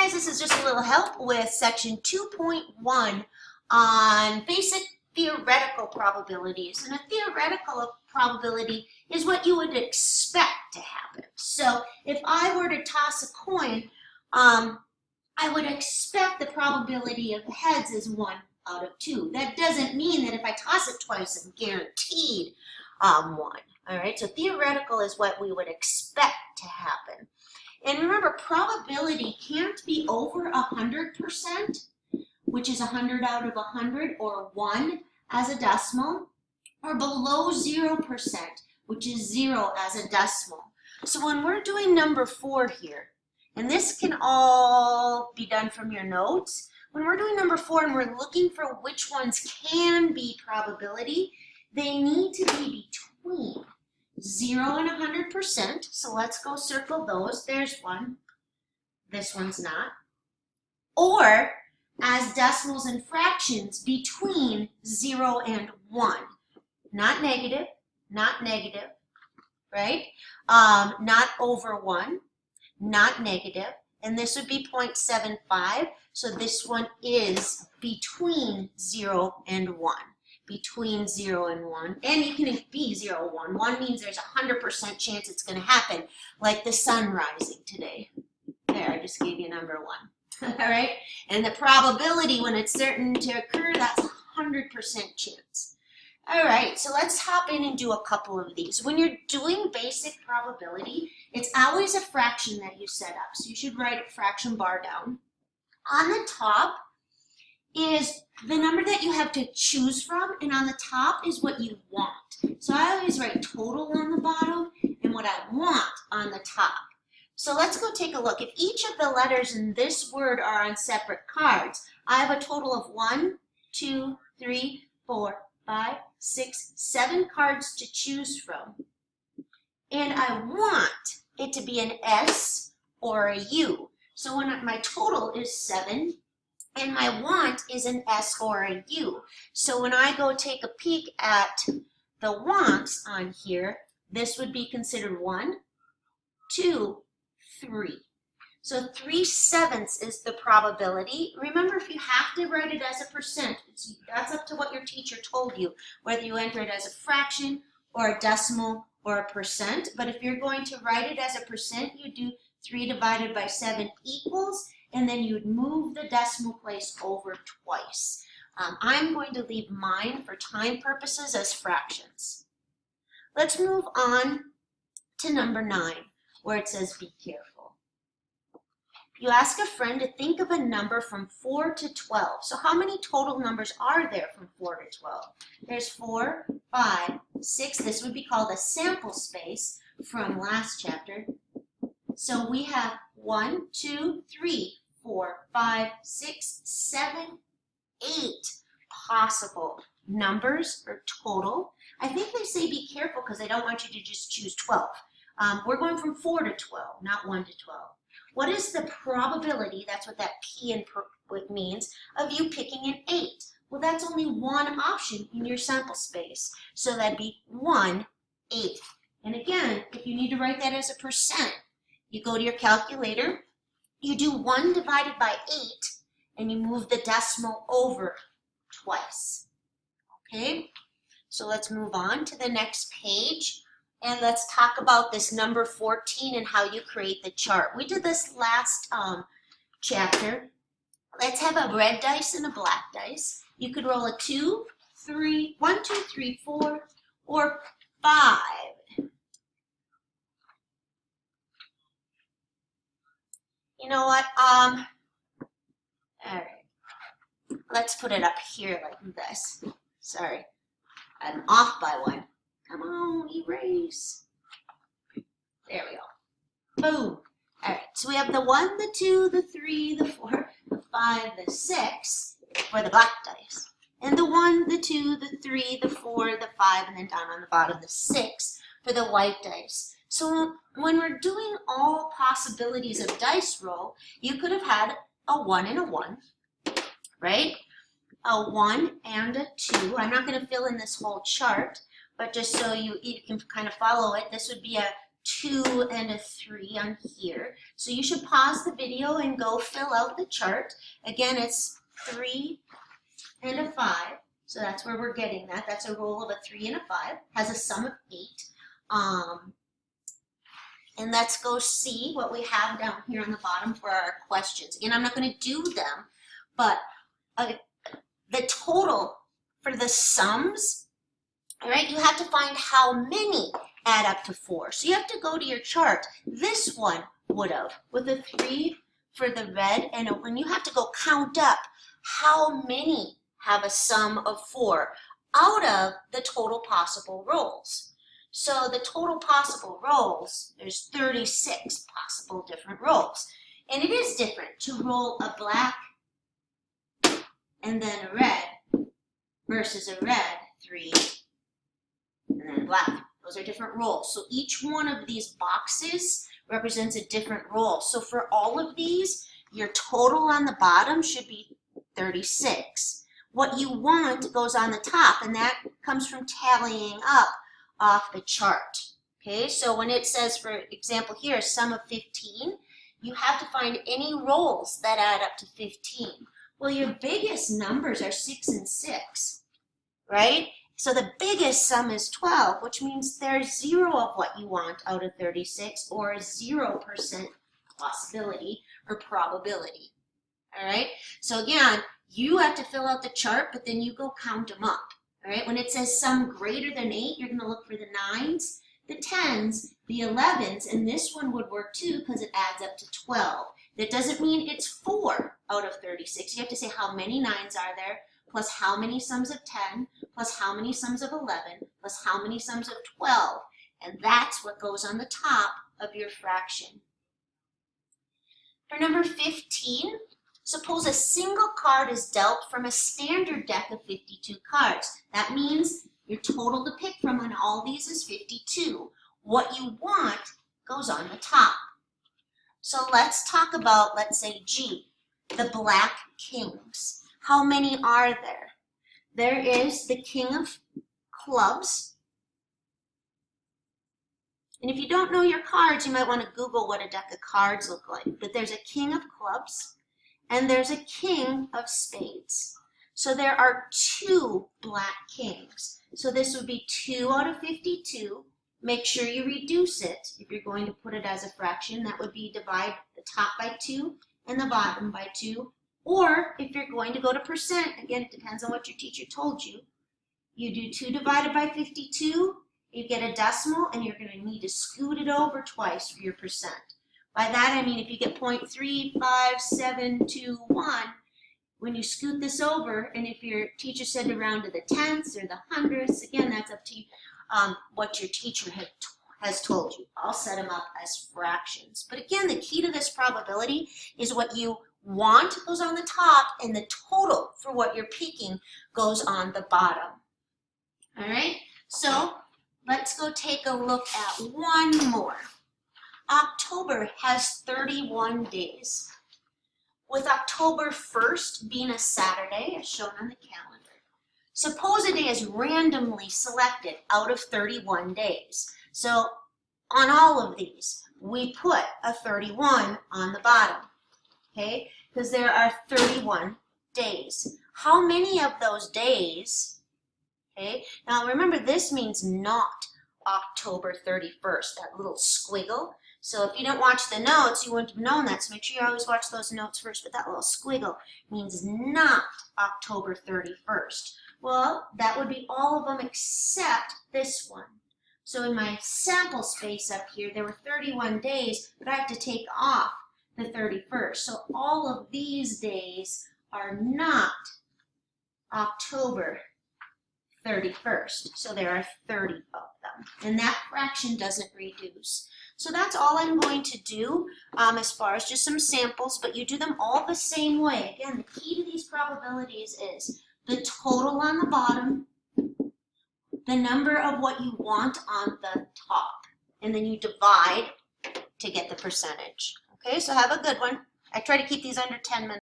guys, this is just a little help with section 2.1 on basic theoretical probabilities. And a theoretical probability is what you would expect to happen. So if I were to toss a coin, I would expect the probability of heads is 1 out of 2. That doesn't mean that if I toss it twice, I'm guaranteed 1. All right, so theoretical is what we would expect to happen. And remember, probability can't be over 100%, which is 100 out of 100, or 1 as a decimal, or below 0%, which is 0 as a decimal. So when we're doing number 4 here, and this can all be done from your notes, when we're doing number 4 and we're looking for which ones can be probability, they need to be between 0 and 100%. So let's go circle those. There's one. This one's not. Or as decimals and fractions between 0 and 1. Not negative, right? Not over 1, not negative. And this would be 0.75. So this one is between 0 and 1. Between 0 and 1, and you can be 0, 1. 1 means there's 100% chance it's going to happen, like the sun rising today. There, I just gave you number 1. All right, and the probability when it's certain to occur, that's 100% chance. All right, so let's hop in and do a couple of these. When you're doing basic probability, it's always a fraction that you set up, so you should write a fraction bar down. On the top is the number that you have to choose from, and on the top is what you want. So I always write total on the bottom and what I want on the top. So let's go take a look. If each of the letters in this word are on separate cards, I have a total of 1, 2, 3, 4, 5, 6, 7 cards to choose from. And I want it to be an S or a U. So when my total is 7, and my want is an S or a U. So when I go take a peek at the wants on here, this would be considered 1, 2, 3. So 3/7 is the probability. Remember, if you have to write it as a percent, that's up to what your teacher told you, whether you enter it as a fraction or a decimal or a percent. But if you're going to write it as a percent, you do 3 divided by 7 equals, and then you'd move the decimal place over twice. I'm going to leave mine for time purposes as fractions. Let's move on to number 9, where it says be careful. You ask a friend to think of a number from 4 to 12. So how many total numbers are there from 4 to 12? There's 4, 5, 6. This would be called a sample space from last chapter. So we have 1, 2, 3, 4, 5, 6, 7, 8 possible numbers or total. I think they say be careful because they don't want you to just choose 12. We're going from 4 to 12, not 1 to 12. What is the probability, that's what that P in means, of you picking an 8? Well, that's only one option in your sample space. So that'd be 1/8. And again, if you need to write that as a percent, you go to your calculator, you do 1 divided by 8, and you move the decimal over twice. Okay, so let's move on to the next page, and let's talk about this number 14 and how you create the chart. We did this last chapter. Let's have a red dice and a black dice. You could roll a 2, 3, 1, 2, 3, 4, or 5. You know what, all right, let's put it up here like this. Sorry, I'm off by 1. Come on, erase. There we go. Boom. All right, so we have the 1, the 2, the 3, the 4, the 5, the 6 for the black dice. And the 1, the 2, the 3, the 4, the 5, and then down on the bottom, the 6 for the white dice. So when we're doing all possibilities of dice roll, you could have had a 1 and a 1, right? A 1 and a 2. I'm not going to fill in this whole chart, but just so you can kind of follow it, this would be a 2 and a 3 on here. So you should pause the video and go fill out the chart. Again, it's 3 and a 5. So that's where we're getting that. That's a roll of a 3 and a 5. Has a sum of 8. And let's go see what we have down here on the bottom for our questions. Again, I'm not going to do them, but the total for the sums, all right, you have to find how many add up to 4. So you have to go to your chart. This one would have, with a 3 for the red, and when you have to go count up how many have a sum of 4 out of the total possible rolls. So the total possible rolls, there's 36 possible different rolls. And it is different to roll a black and then a red versus a red 3 and then a black. Those are different rolls. So each one of these boxes represents a different roll. So for all of these, your total on the bottom should be 36. What you want goes on the top, and that comes from tallying up off the chart. Okay, so when it says, for example here, a sum of 15, you have to find any rolls that add up to 15. Well, your biggest numbers are 6 and 6, right? So the biggest sum is 12, which means there's 0 of what you want out of 36, or a 0% possibility or probability. All right, so again, you have to fill out the chart, but then you go count them up. All right, when it says sum greater than 8, you're going to look for the 9s, the 10s, the 11s, and this one would work too because it adds up to 12. That doesn't mean it's 4 out of 36. You have to say how many 9s are there, plus how many sums of 10, plus how many sums of 11, plus how many sums of 12. And that's what goes on the top of your fraction. For number 15, suppose a single card is dealt from a standard deck of 52 cards. That means your total to pick from on all these is 52. What you want goes on the top. So let's talk about, let's say G, the black kings. How many are there? There is the king of clubs. And if you don't know your cards, you might want to Google what a deck of cards look like. But there's a king of clubs. And there's a king of spades. So there are 2 black kings. So this would be 2 out of 52. Make sure you reduce it. If you're going to put it as a fraction, that would be divide the top by 2 and the bottom by 2. Or if you're going to go to percent, again, it depends on what your teacher told you. You do 2 divided by 52, you get a decimal, and you're going to need to scoot it over twice for your percent. By that, I mean if you get 0.35721, when you scoot this over, and if your teacher said to round to the tenths or the hundredths, again, that's up to you, what your teacher has told you. I'll set them up as fractions. But again, the key to this probability is what you want goes on the top, and the total for what you're picking goes on the bottom. All right, so let's go take a look at one more. October has 31 days, with October 1st being a Saturday, as shown on the calendar. Suppose a day is randomly selected out of 31 days. So on all of these, we put a 31 on the bottom, okay? Because there are 31 days. How many of those days, okay? Now remember, this means not October 31st, that little squiggle. So if you don't watch the notes, you wouldn't have known that. So make sure you always watch those notes first. But that little squiggle means not October 31st. Well, that would be all of them except this one. So in my sample space up here, there were 31 days, but I have to take off the 31st. So all of these days are not October 31st. So there are 30 of them. And that fraction doesn't reduce. So that's all I'm going to do as far as just some samples, but you do them all the same way. Again, the key to these probabilities is the total on the bottom, the number of what you want on the top, and then you divide to get the percentage. Okay, so have a good one. I try to keep these under 10 minutes.